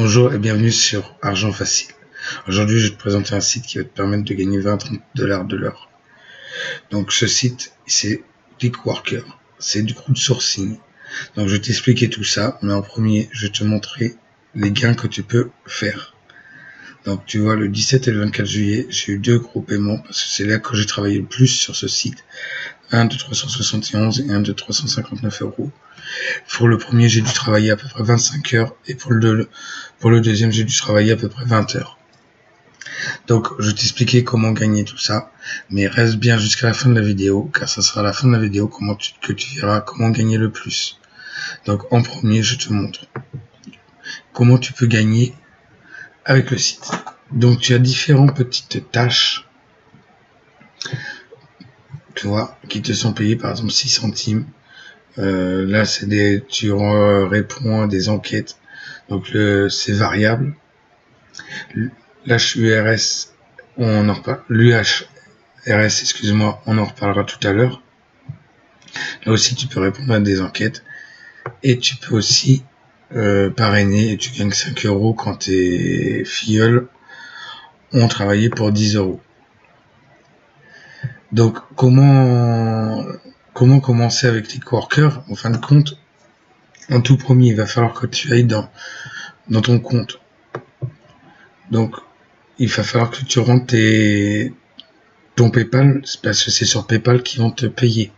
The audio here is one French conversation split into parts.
Bonjour et bienvenue sur Argent Facile. Aujourd'hui, je vais te présenter un site qui va te permettre de gagner 20-30 $ de l'heure. Donc, ce site, c'est Clickworker. C'est du crowdsourcing. Donc, je vais t'expliquer tout ça, mais en premier, je vais te montrer les gains que tu peux faire. Donc, tu vois, le 17 et le 24 juillet, j'ai eu 2 gros paiements parce que c'est là que j'ai travaillé le plus sur ce site. Un de 371 et un de 359 €. Pour le premier, j'ai dû travailler à peu près 25 heures et pour le deuxième, j'ai dû travailler à peu près 20 heures. Donc, je vais t'expliquer comment gagner tout ça, mais reste bien jusqu'à la fin de la vidéo, car ça sera à la fin de la vidéo que tu verras comment gagner le plus. Donc, en premier, je te montre comment tu peux gagner avec le site. Donc, tu as différentes petites tâches, tu vois, qui te sont payées, par exemple 6 centimes. Là, tu réponds à des enquêtes, donc c'est variable. L'UHRS, on en reparle. L'UHRS, excuse-moi, on en reparlera tout à l'heure. Là aussi, tu peux répondre à des enquêtes et tu peux aussi parrainer et tu gagnes 5 € quand tes filleuls ont travaillé pour 10 €. Donc, comment commencer avec Clickworker? En fin de compte, en tout premier, il va falloir que tu ailles dans ton compte. Donc, il va falloir que tu rentres ton PayPal, parce que c'est sur PayPal qu'ils vont te payer.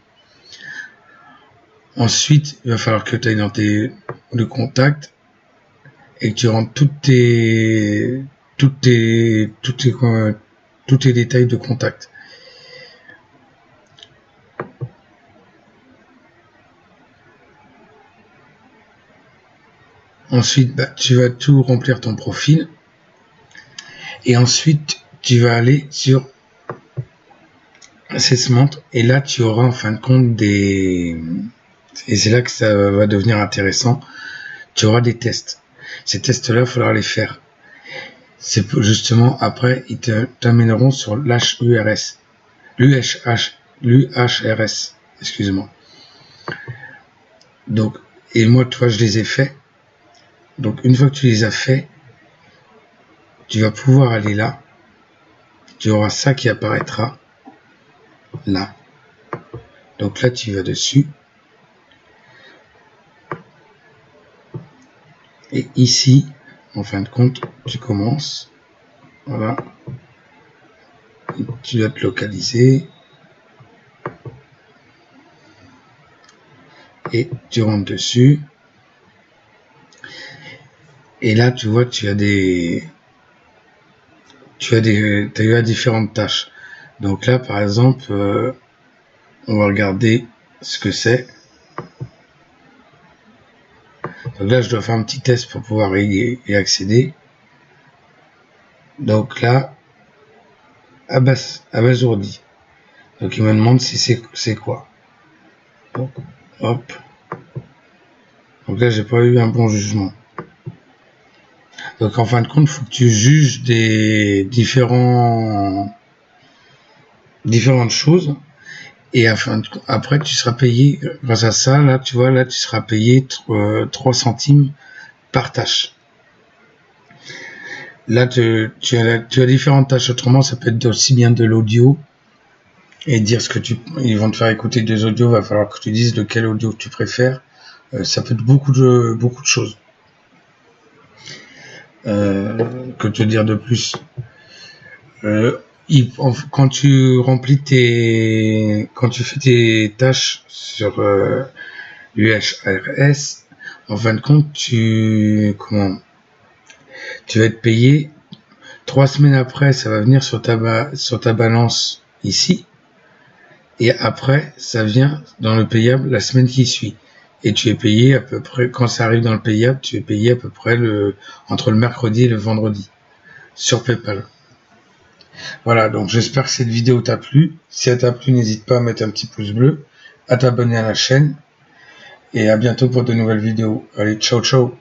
Ensuite, il va falloir que tu ailles dans le contact et que tu rentres tous tes détails de contact. Ensuite, tu vas tout remplir ton profil et ensuite tu vas aller sur Assessment et là tu auras en fin de compte et c'est là que ça va devenir intéressant. Tu auras des tests. Ces tests-là, il faudra les faire. C'est justement après, ils t'amèneront sur l'UHRS. L'UHRS, excuse-moi. Donc, et moi, toi, je les ai faits. Donc, une fois que tu les as faits, tu vas pouvoir aller là. Tu auras ça qui apparaîtra là. Donc là, tu vas dessus. Et ici, en fin de compte, tu commences. Voilà. Tu dois te localiser. Et tu rentres dessus. Et là, tu vois, tu as eu à différentes tâches. Donc là, par exemple, on va regarder ce que c'est. Donc là, je dois faire un petit test pour pouvoir y accéder. Donc là, abasourdi. Donc il me demande si c'est quoi. Donc, hop. Donc là, j'ai pas eu un bon jugement. Donc en fin de compte, il faut que tu juges des différentes choses. Et après, tu seras payé grâce à ça. Là, tu vois, là, tu seras payé 3 centimes par tâche. Là, tu as différentes tâches. Autrement, ça peut être aussi bien de l'audio et dire ce que ils vont te faire écouter des audios. Va falloir que tu dises de quel audio tu préfères. Ça peut être beaucoup de choses. Que te dire de plus? Quand tu fais tes tâches sur l'UHRS, en fin de compte, tu vas être payé 3 semaines après, ça va venir sur ta balance ici, et après, ça vient dans le payable la semaine qui suit. Et tu es payé à peu près, quand ça arrive dans le payable, tu es payé à peu près entre le mercredi et le vendredi sur PayPal. Voilà, donc j'espère que cette vidéo t'a plu. Si elle t'a plu, n'hésite pas à mettre un petit pouce bleu, à t'abonner à la chaîne, et à bientôt pour de nouvelles vidéos. Allez, ciao ciao.